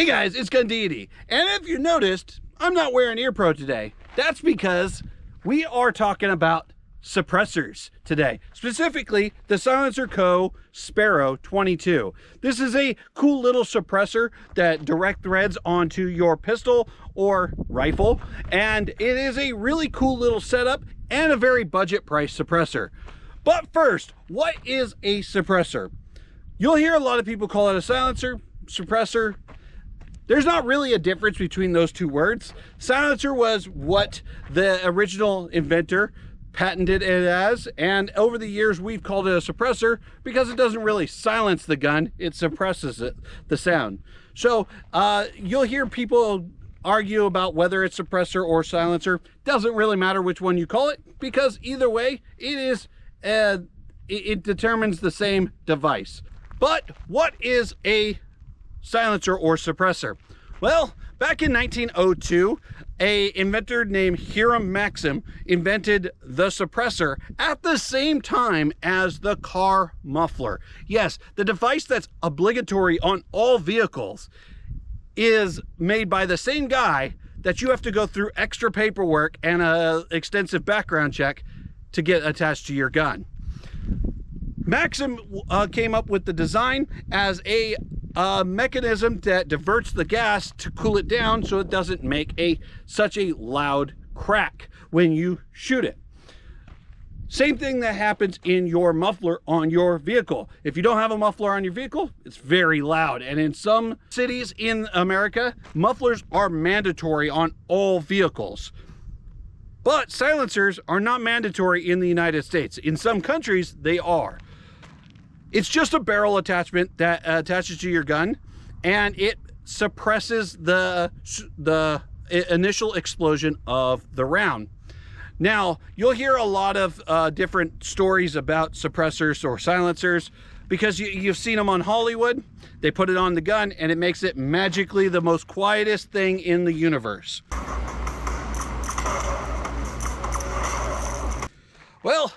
Hey guys, it's Gun Deity, and if you noticed, I'm not wearing ear pro today. That's because we are talking about suppressors today, specifically the SilencerCo Sparrow 22. This is a cool little suppressor that direct threads onto your pistol or rifle, and it is a really cool little setup and a very budget price suppressor. But first, what is a suppressor? You'll hear a lot of people call it a silencer, suppressor. There's not really a difference between those two words. Silencer was what the original inventor patented it as, and over the years we've called it a suppressor because it doesn't really silence the gun, it suppresses it, the sound. So you'll hear people argue about whether it's suppressor or silencer. Doesn't really matter which one you call it, because either way it is it determines the same device. But what is a silencer or suppressor? Well, back in 1902, an inventor named Hiram Maxim invented the suppressor at the same time as the car muffler. Yes, the device that's obligatory on all vehicles is made by the same guy that you have to go through extra paperwork and an extensive background check to get attached to your gun. Maxim came up with the design as a mechanism that diverts the gas to cool it down so it doesn't make such a loud crack when you shoot it. Same thing that happens in your muffler on your vehicle. If you don't have a muffler on your vehicle, it's very loud. And in some cities in America, mufflers are mandatory on all vehicles. But silencers are not mandatory in the United States. In some countries, they are. It's just a barrel attachment that attaches to your gun, and it suppresses the initial explosion of the round. Now, you'll hear a lot of different stories about suppressors or silencers because you've seen them on Hollywood. They put it on the gun, and it makes it magically the most quietest thing in the universe. Well,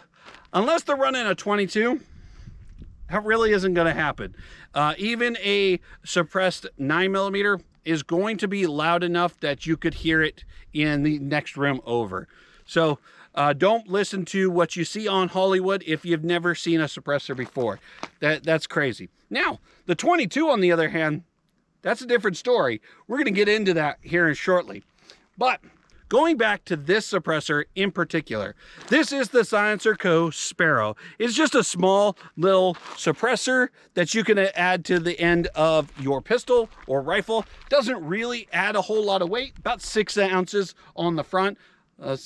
unless they're running a 22, that really isn't going to happen. Even a suppressed 9mm is going to be loud enough that you could hear it in the next room over. So don't listen to what you see on Hollywood if you've never seen a suppressor before. That's crazy. Now, the 22, on the other hand, that's a different story. We're going to get into that here shortly. But going back to this suppressor in particular, this is the SilencerCo Sparrow. It's just a small little suppressor that you can add to the end of your pistol or rifle. Doesn't really add a whole lot of weight, about 6 ounces on the front,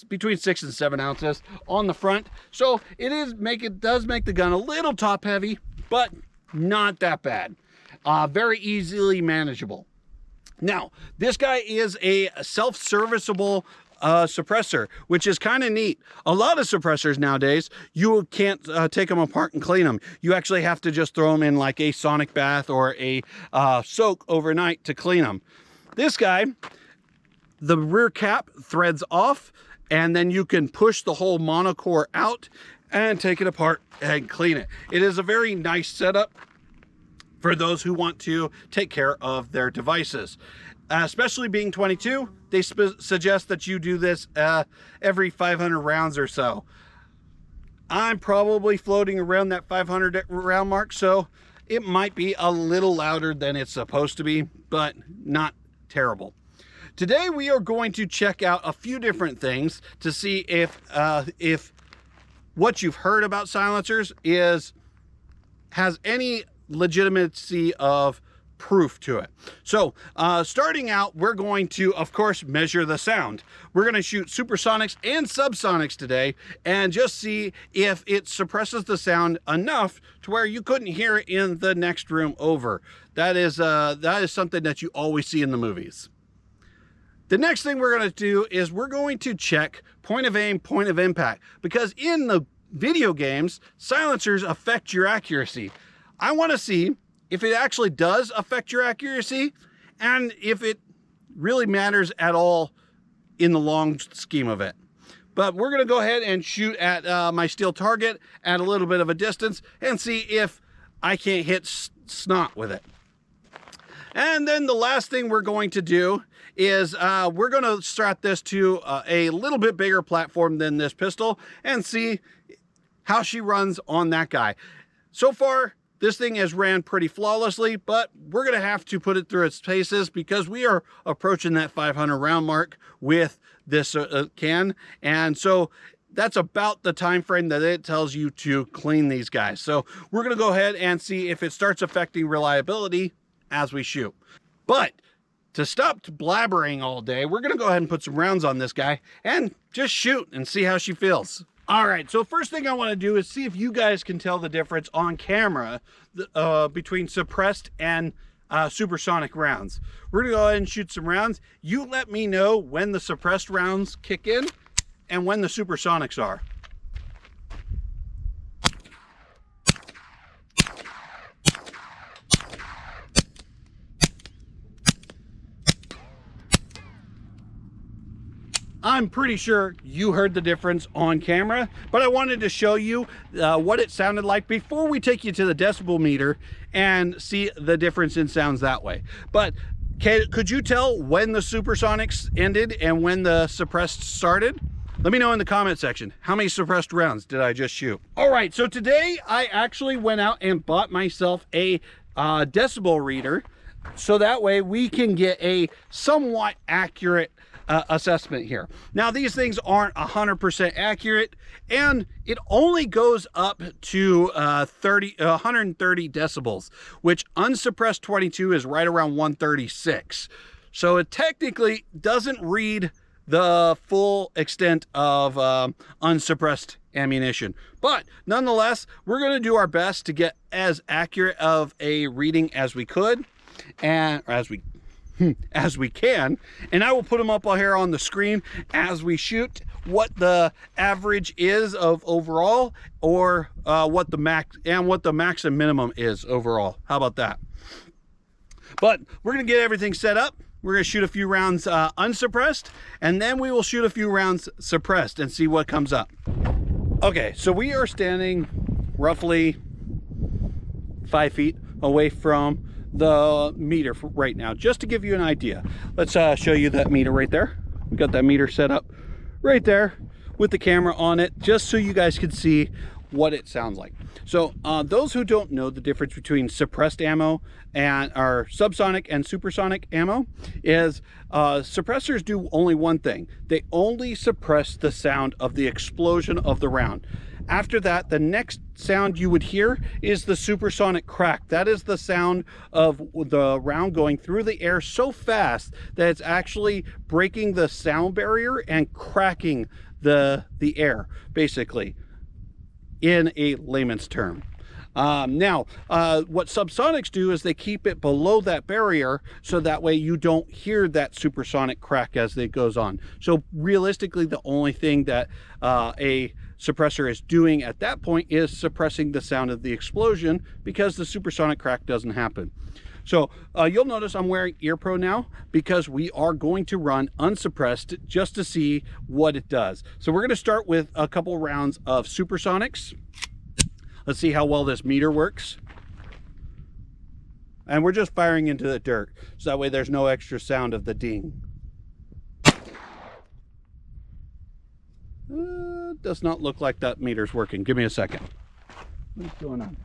between 6 and 7 ounces on the front. So it does make the gun a little top heavy, but not that bad. Very easily manageable. Now, this guy is a self-serviceable suppressor, which is kind of neat. A lot of suppressors nowadays, you can't take them apart and clean them. You actually have to just throw them in like a sonic bath or a soak overnight to clean them. This guy, the rear cap threads off, and then you can push the whole monocore out and take it apart and clean it. It is a very nice setup for those who want to take care of their devices. Especially being 22, they suggest that you do this every 500 rounds or so. I'm probably floating around that 500 round mark, so it might be a little louder than it's supposed to be, but not terrible. Today we are going to check out a few different things to see if what you've heard about silencers has any legitimacy of proof to it. So starting out, we're going to, of course, measure the sound. We're going to shoot supersonics and subsonics today and just see if it suppresses the sound enough to where you couldn't hear it in the next room over. That is something that you always see in the movies. The next thing we're going to do is we're going to check point of aim, point of impact, because in the video games, silencers affect your accuracy. I want to see if it actually does affect your accuracy and if it really matters at all in the long scheme of it. But we're going to go ahead and shoot at my steel target at a little bit of a distance and see if I can't hit snot with it. And then the last thing we're going to do is we're going to strap this to a little bit bigger platform than this pistol and see how she runs on that guy. So far, this thing has ran pretty flawlessly, but we're going to have to put it through its paces because we are approaching that 500 round mark with this can. And so that's about the time frame that it tells you to clean these guys. So we're going to go ahead and see if it starts affecting reliability as we shoot. But to stop blabbering all day, we're going to go ahead and put some rounds on this guy and just shoot and see how she feels. All right, so first thing I want to do is see if you guys can tell the difference on camera between suppressed and supersonic rounds. We're going to go ahead and shoot some rounds. You let me know when the suppressed rounds kick in and when the supersonics are. I'm pretty sure you heard the difference on camera, but I wanted to show you what it sounded like before we take you to the decibel meter and see the difference in sounds that way. But could you tell when the supersonics ended and when the suppressed started? Let me know in the comment section. How many suppressed rounds did I just shoot? All right, so today I actually went out and bought myself a decibel reader, so that way we can get a somewhat accurate assessment here. Now, these things aren't 100% accurate, and it only goes up to 130 decibels, which unsuppressed 22 is right around 136. So it technically doesn't read the full extent of unsuppressed ammunition. But nonetheless, we're going to do our best to get as accurate of a reading as we could, and as we can, and I will put them up here on the screen as we shoot what the average is of overall, or what the max and minimum is overall. How about that? But we're gonna get everything set up. We're gonna shoot a few rounds unsuppressed, and then we will shoot a few rounds suppressed and see what comes up. Okay, so we are standing roughly 5 feet away from the meter right now, just to give you an idea. Let's show you that meter right there. We got that meter set up right there with the camera on it, just so you guys can see what it sounds like. So those who don't know the difference between suppressed ammo and our subsonic and supersonic ammo is suppressors do only one thing. They only suppress the sound of the explosion of the round. After that, the next sound you would hear is the supersonic crack. That is the sound of the round going through the air so fast that it's actually breaking the sound barrier and cracking the air, basically, in a layman's term. Now, what subsonics do is they keep it below that barrier, so that way you don't hear that supersonic crack as it goes on. So realistically, the only thing that a suppressor is doing at that point is suppressing the sound of the explosion, because the supersonic crack doesn't happen. So you'll notice I'm wearing ear pro now because we are going to run unsuppressed just to see what it does. So we're going to start with a couple rounds of supersonics. Let's see how well this meter works. And we're just firing into the dirt, so that way there's no extra sound of the ding. Does not look like that meter's working. Give me a second. What's going on?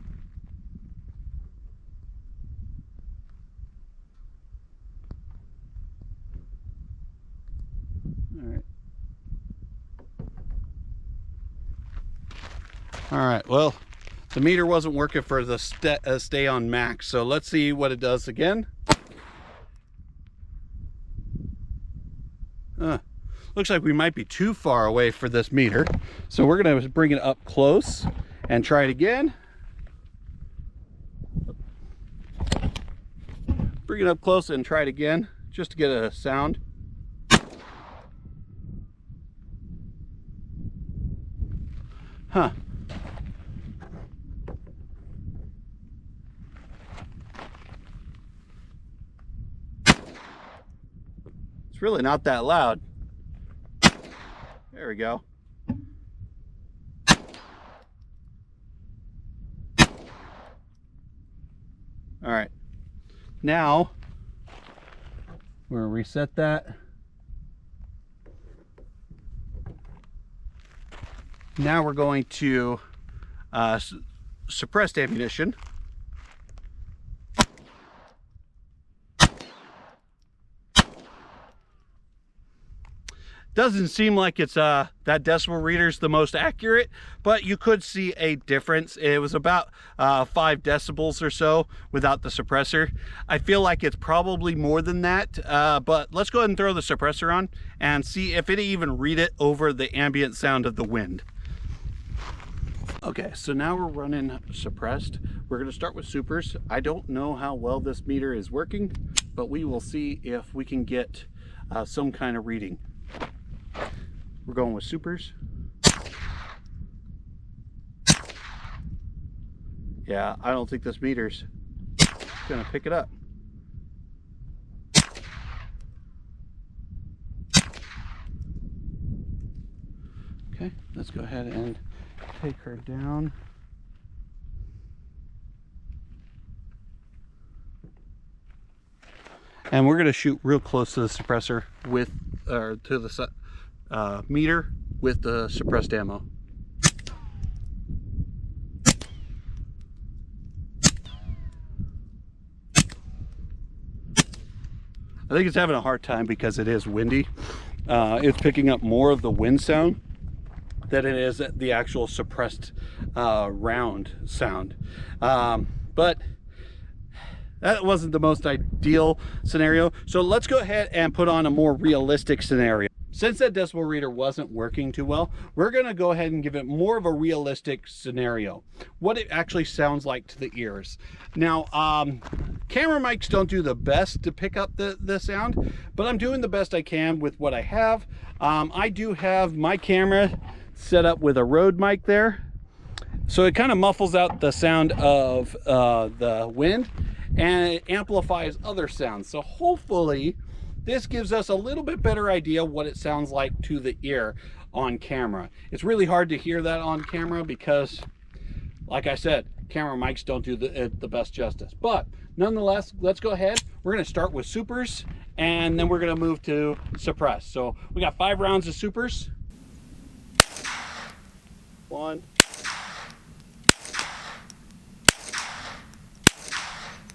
All right, well, the meter wasn't working for the stay on max, so let's see what it does again. Looks like we might be too far away for this meter, so we're gonna bring it up close and try it again. Bring it up close and try it again, just to get a sound. Huh. It's really not that loud. There we go. All right. Now We're going to reset that. Now we're going to suppressed ammunition. Doesn't seem like it's that decibel reader's the most accurate, but you could see a difference. It was about 5 decibels or so without the suppressor. I feel like it's probably more than that, but let's go ahead and throw the suppressor on and see if it even read it over the ambient sound of the wind. Okay, so now we're running suppressed. We're going to start with supers. I don't know how well this meter is working, but we will see if we can get some kind of reading. We're going with supers. Yeah, I don't think this meter's gonna pick it up. Okay, let's go ahead and take her down. And we're gonna shoot real close to the suppressor with, or to the meter with the suppressed ammo. I think it's having a hard time because it is windy. It's picking up more of the wind sound than it is the actual suppressed round sound. But that wasn't the most ideal scenario. So let's go ahead and put on a more realistic scenario. Since that decibel reader wasn't working too well, we're going to go ahead and give it more of a realistic scenario, what it actually sounds like to the ears. Now, camera mics don't do the best to pick up the sound, but I'm doing the best I can with what I have. I do have my camera set up with a Rode mic there, so it kind of muffles out the sound of the wind, and it amplifies other sounds. So hopefully this gives us a little bit better idea what it sounds like to the ear on camera. It's really hard to hear that on camera because, like I said, camera mics don't do the best justice. But nonetheless, let's go ahead. We're going to start with supers, and then we're going to move to suppress. So we got 5 rounds of supers. 1.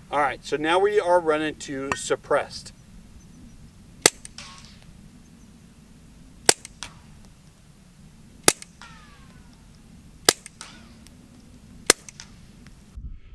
All right, so now we are running to suppressed.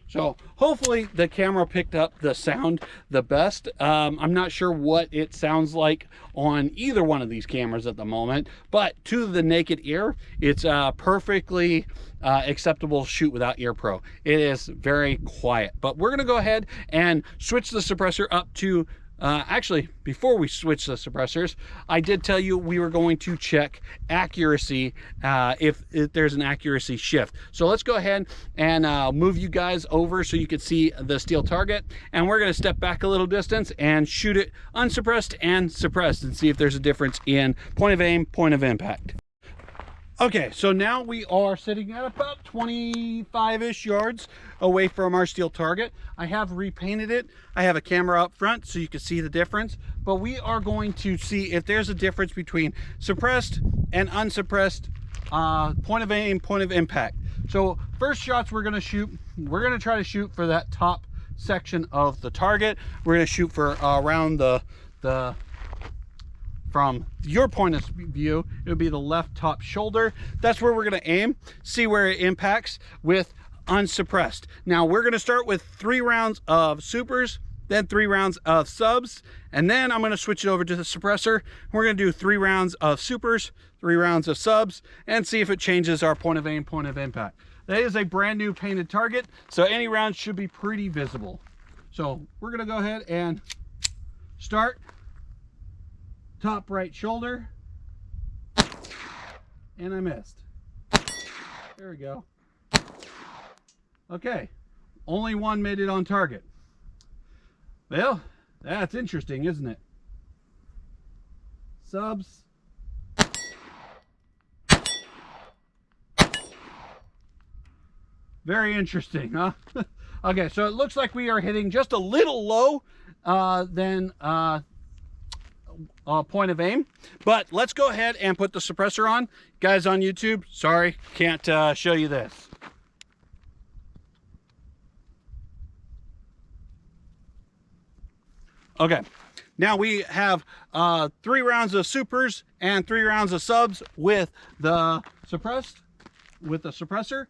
So hopefully the camera picked up the sound the best. I'm not sure what it sounds like on either one of these cameras at the moment, but to the naked ear, it's perfectly acceptable shoot without ear pro. It is very quiet, but we're gonna go ahead and switch the suppressor up to actually, before we switch the suppressors, I did tell you we were going to check accuracy if there's an accuracy shift. So let's go ahead and move you guys over so you can see the steel target. And we're going to step back a little distance and shoot it unsuppressed and suppressed and see if there's a difference in point of aim, point of impact. Okay, so now we are sitting at about 25-ish yards away from our steel target. I have repainted it. I have a camera up front so you can see the difference, but we are going to see if there's a difference between suppressed and unsuppressed point of aim, point of impact. So first shots we're gonna try to shoot for that top section of the target. We're gonna shoot for around the from your point of view, it would be the left top shoulder. That's where we're gonna aim, see where it impacts with unsuppressed. Now we're gonna start with 3 rounds of supers, then 3 rounds of subs, and then I'm gonna switch it over to the suppressor. We're gonna do 3 rounds of supers, 3 rounds of subs, and see if it changes our point of aim, point of impact. That is a brand new painted target, so any round should be pretty visible. So we're gonna go ahead and start. Top right shoulder, and I missed. There we go. Okay, only one made it on target. Well, that's interesting, isn't it? Subs. Very interesting, huh? Okay, so it looks like we are hitting just a little low than point of aim. But let's go ahead and put the suppressor on. Guys on YouTube, sorry, can't show you this. Okay, now we have 3 rounds of supers and 3 rounds of subs with the suppressor.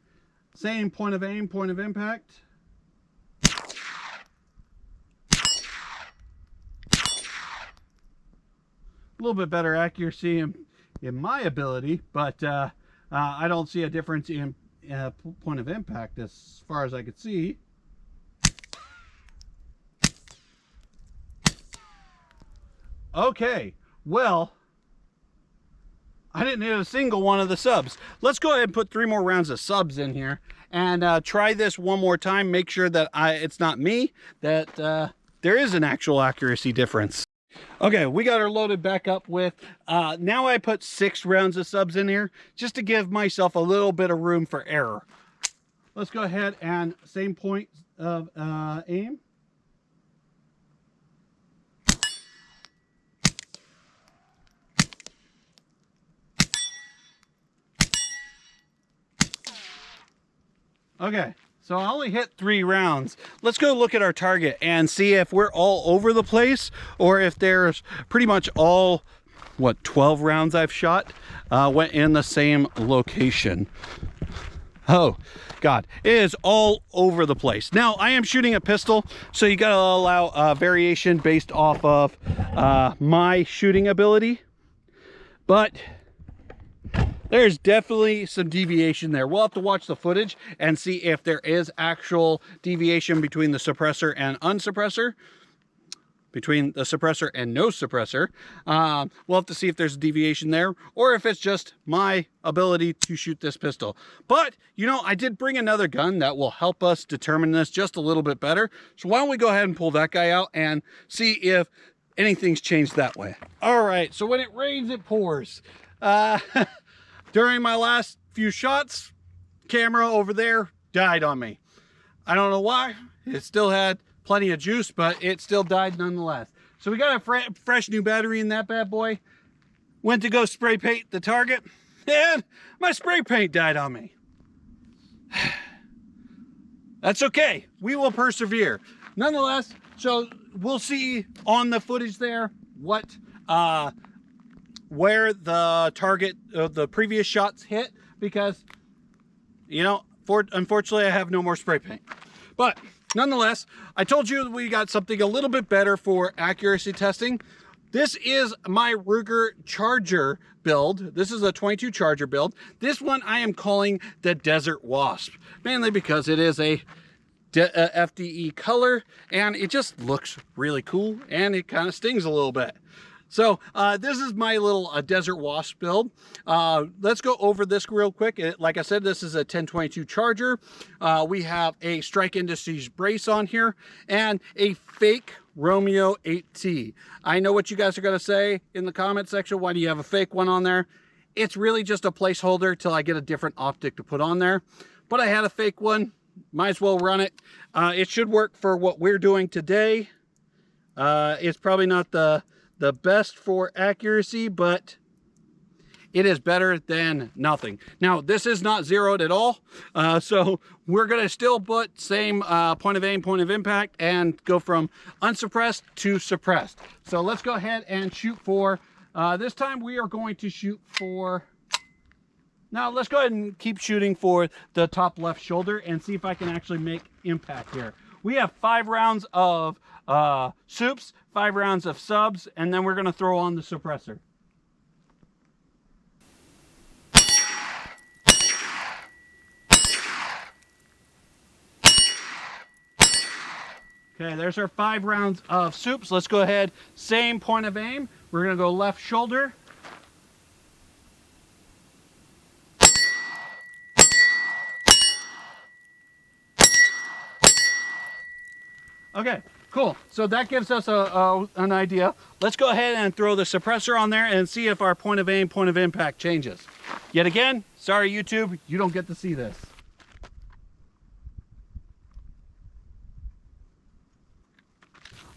Same point of aim, point of impact. A little bit better accuracy in my ability, but I don't see a difference in point of impact as far as I could see. Okay, well, I didn't hit a single one of the subs. Let's go ahead and put 3 more rounds of subs in here and try this one more time. Make sure that it's not me, that there is an actual accuracy difference. Okay, we got her loaded back up with, now I put 6 rounds of subs in here just to give myself a little bit of room for error. Let's go ahead and same point of aim. Okay, so I only hit 3 rounds. Let's go look at our target and see if we're all over the place or if there's pretty much all, what, 12 rounds I've shot went in the same location. Oh, God, it is all over the place. Now, I am shooting a pistol, so you gotta allow variation based off of my shooting ability. But there's definitely some deviation there. We'll have to watch the footage and see if there is actual deviation between the suppressor and unsuppressor, between the suppressor and no suppressor. We'll have to see if there's a deviation there or if it's just my ability to shoot this pistol. But, you know, I did bring another gun that will help us determine this just a little bit better. So why don't we go ahead and pull that guy out and see if anything's changed that way. All right, so when it rains, it pours. During my last few shots, camera over there died on me. I don't know why. It still had plenty of juice, but it still died nonetheless. So we got a fresh new battery in that bad boy. Went to go spray paint the target, and my spray paint died on me. That's okay. We will persevere. Nonetheless, so we'll see on the footage there what where the target of the previous shots hit, because, you know, unfortunately I have no more spray paint. But nonetheless, I told you we got something a little bit better for accuracy testing. This is my Ruger Charger build. This is a 22 Charger build. This one I am calling the Desert Wasp, mainly because it is a FDE color and it just looks really cool and it kind of stings a little bit. So this is my little Desert Wasp build. Let's go over this real quick. Like I said, this is a 1022 Charger. We have a Strike Industries brace on here and a fake Romeo 8T. I know what you guys are going to say in the comment section. Why do you have a fake one on there? It's really just a placeholder till I get a different optic to put on there. But I had a fake one. Might as well run it. It should work for what we're doing today. It's probably not the best for accuracy, but it is better than nothing. Now, this is not zeroed at all, so we're going to still put same point of aim, point of impact, and go from unsuppressed to suppressed. So let's go ahead and shoot for, this time we are going to shoot for, now let's go ahead and keep shooting for the top left shoulder and see if I can actually make impact here. We have 5 rounds of soups, 5 rounds of subs, and then we're going to throw on the suppressor. Okay, there's our 5 rounds of soups. Let's go ahead, same point of aim. We're going to go left shoulder. Okay, cool. So that gives us an idea. Let's go ahead and throw the suppressor on there and see if our point of aim, point of impact changes. Yet again, sorry YouTube, you don't get to see this.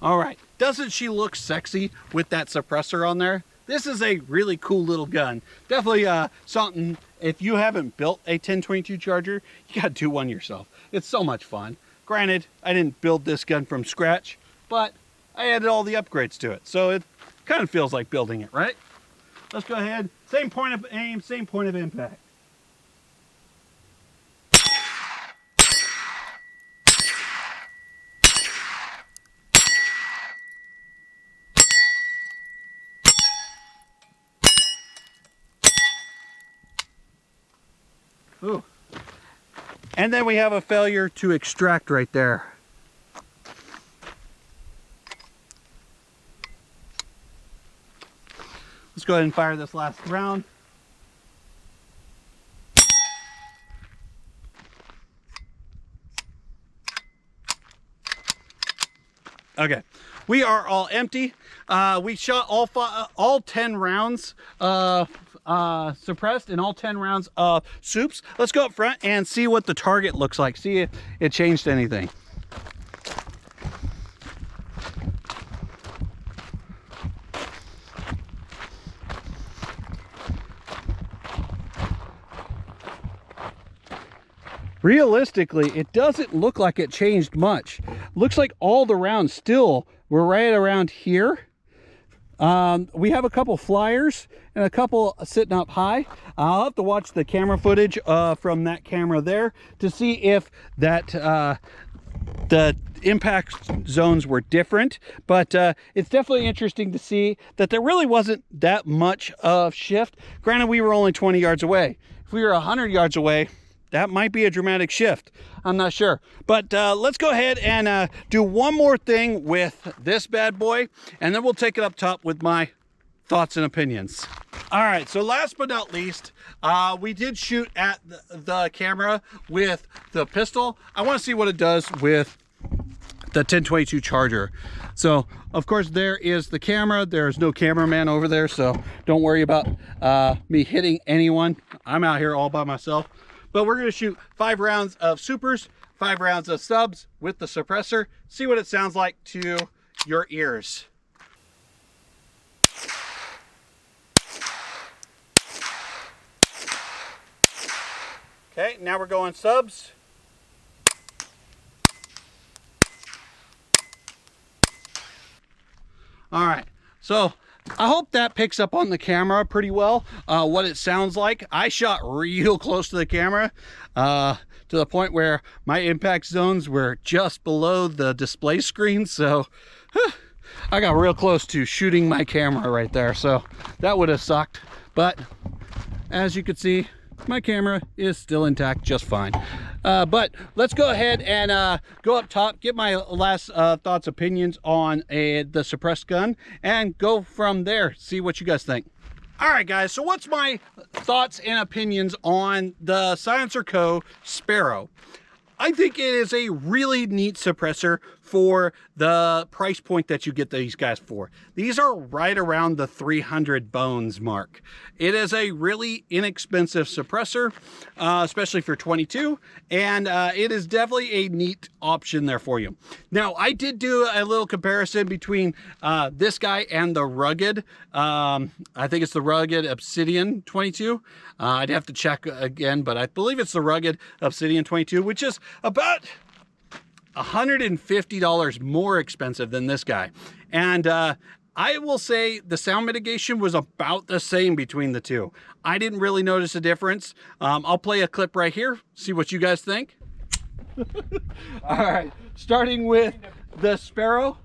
All right, Doesn't she look sexy with that suppressor on there? This is a really cool little gun. Definitely something, if you haven't built a 1022 Charger, you gotta do one yourself. It's so much fun. Granted, I didn't build this gun from scratch, but I added all the upgrades to it. So it kind of feels like building it, right? Let's go ahead. Same point of aim, same point of impact. Ooh. And then we have a failure to extract right there. Let's go ahead and fire this last round. Okay, we are all empty. We shot all 10 rounds suppressed and all 10 rounds of soups. Let's go up front and see what the target looks like. See if it changed anything. Realistically, it doesn't look like it changed much. Looks like all the rounds still were right around here. We have a couple flyers and a couple sitting up high. I'll have to watch the camera footage from that camera there to see if that the impact zones were different, but it's definitely interesting to see that there really wasn't that much of shift. Granted, we were only 20 yards away. If we were 100 yards away, that might be a dramatic shift. I'm not sure. But let's go ahead and do one more thing with this bad boy, and then we'll take it up top with my thoughts and opinions. All right, so last but not least, we did shoot at the camera with the pistol. I want to see what it does with the 1022 Charger. So, of course, there is the camera. There's no cameraman over there, so don't worry about me hitting anyone. I'm out here all by myself. But we're going to shoot 5 rounds of supers, 5 rounds of subs with the suppressor. See what it sounds like to your ears. Okay, now we're going subs. All right, so I hope that picks up on the camera pretty well, what it sounds like. I shot real close to the camera, to the point where my impact zones were just below the display screen. So I got real close to shooting my camera right there. So that would have sucked. But as you can see, my camera is still intact just fine. But let's go ahead and go up top, get my last thoughts, opinions on the suppressed gun, and go from there, see what you guys think. All right, guys, so what's my thoughts and opinions on the SilencerCo Sparrow? I think it is a really neat suppressor for the price point that you get these guys for. These are right around the 300 bones mark. It is a really inexpensive suppressor, especially for 22, and it is definitely a neat option there for you. Now, I did do a little comparison between this guy and the Rugged, I think it's the Rugged Obsidian 22. I'd have to check again, but I believe it's the Rugged Obsidian 22, which is about $150 more expensive than this guy. And I will say the sound mitigation was about the same between the two. I didn't really notice a difference. I'll play a clip right here, see what you guys think. All right, starting with the Sparrow.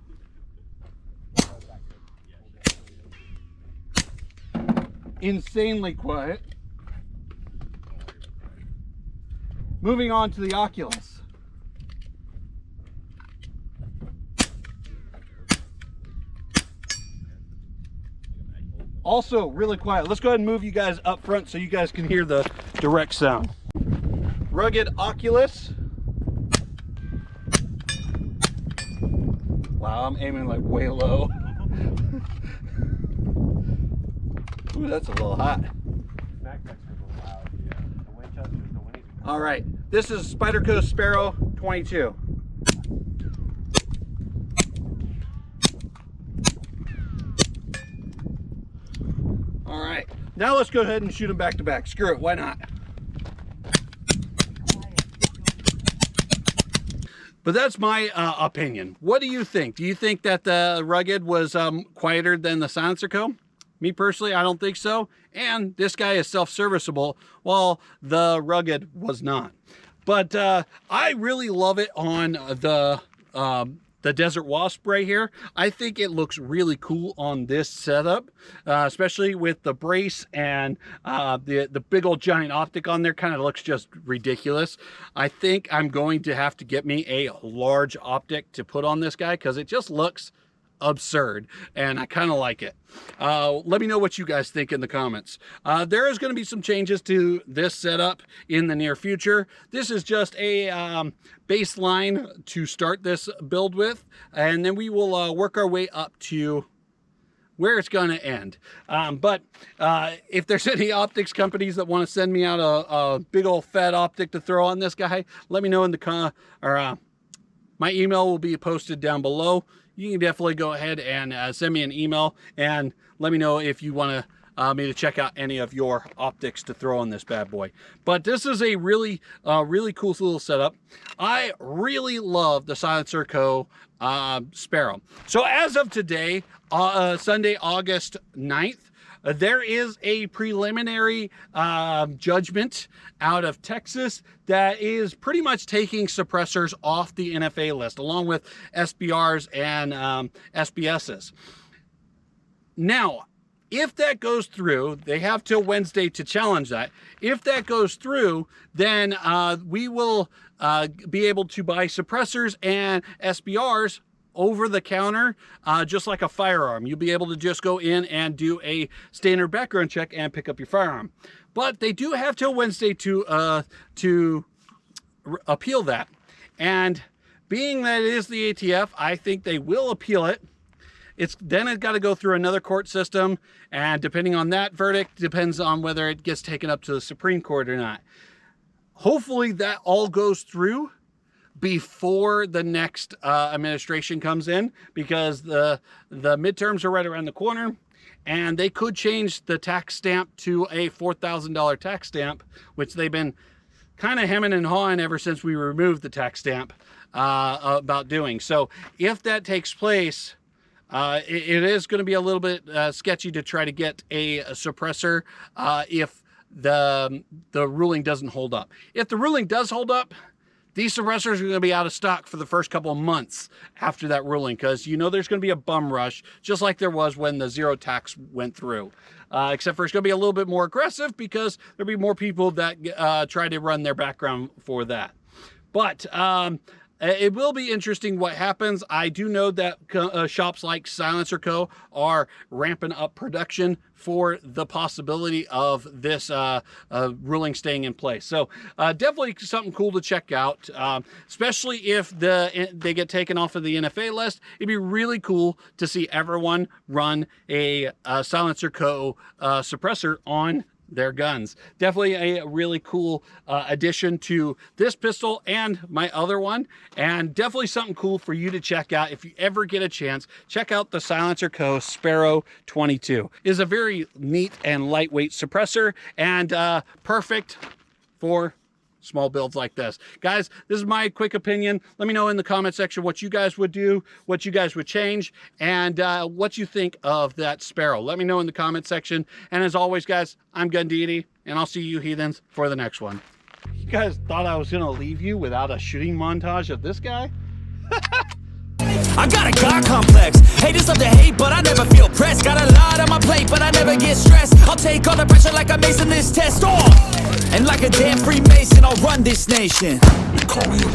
Insanely quiet. Moving on to the Oculus. Also really quiet. Let's go ahead and move you guys up front so you guys can hear the direct sound. Rugged Oculus. Wow, I'm aiming like way low. Ooh, that's a little hot. All right, this is SilencerCo Sparrow 22. Now let's go ahead and shoot them back to back. Screw it, why not? But that's my opinion. What do you think? Do you think that the Rugged was quieter than the SilencerCo? Me personally, I don't think so. And this guy is self-serviceable, while the Rugged was not. But I really love it on the Desert Wasp right here. I think it looks really cool on this setup, especially with the brace and the big old giant optic on there. Kind of looks just ridiculous. I think I'm going to have to get me a large optic to put on this guy because it just looks absurd, and I kind of like it. Let me know what you guys think in the comments. There is going to be some changes to this setup in the near future. This is just a baseline to start this build with, and then we will work our way up to where it's going to end. But if there's any optics companies that want to send me out a big old fat optic to throw on this guy, let me know in the my email will be posted down below. You can definitely go ahead and send me an email and let me know if you want me to check out any of your optics to throw on this bad boy. But this is a really cool little setup. I really love the SilencerCo Sparrow. So as of today, Sunday, August 9th, there is a preliminary judgment out of Texas that is pretty much taking suppressors off the NFA list, along with SBRs and SBSs. Now, if that goes through, they have till Wednesday to challenge that. If that goes through, then we will be able to buy suppressors and SBRs over the counter, just like a firearm. You'll be able to just go in and do a standard background check and pick up your firearm. But they do have till Wednesday to appeal that. And being that it is the ATF, I think they will appeal it. It's got to go through another court system, and depending on that verdict, depends on whether it gets taken up to the Supreme Court or not. Hopefully that all goes through before the next administration comes in, because the midterms are right around the corner, and they could change the tax stamp to a $4,000 tax stamp, which they've been kind of hemming and hawing ever since we removed the tax stamp about doing. So if that takes place, it is going to be a little bit sketchy to try to get a suppressor if the ruling doesn't hold up. If the ruling does hold up, these suppressors are going to be out of stock for the first couple of months after that ruling, because you know there's going to be a bum rush, just like there was when the zero tax went through. Except for it's going to be a little bit more aggressive because there'll be more people that try to run their background for that. But it will be interesting what happens. I do know that shops like SilencerCo are ramping up production for the possibility of this ruling staying in place. So definitely something cool to check out, especially if they get taken off of the NFA list. It'd be really cool to see everyone run a SilencerCo suppressor on their guns. Definitely a really cool addition to this pistol and my other one, and definitely something cool for you to check out if you ever get a chance. Check out the SilencerCo Sparrow 22. It is a very neat and lightweight suppressor, and perfect for small builds like this. Guys, this is my quick opinion. Let me know in the comment section what you guys would do, what you guys would change, and what you think of that Sparrow. Let me know in the comment section. And as always, guys, I'm Gundini, and I'll see you heathens for the next one. You guys thought I was gonna leave you without a shooting montage of this guy? I got a God complex. Haters love to hate, but I never feel pressed. Got a lot on my plate, but I never get stressed. I'll take all the pressure like I'm acing this test. And like a damn Freemason, I'll run this nation. They call me a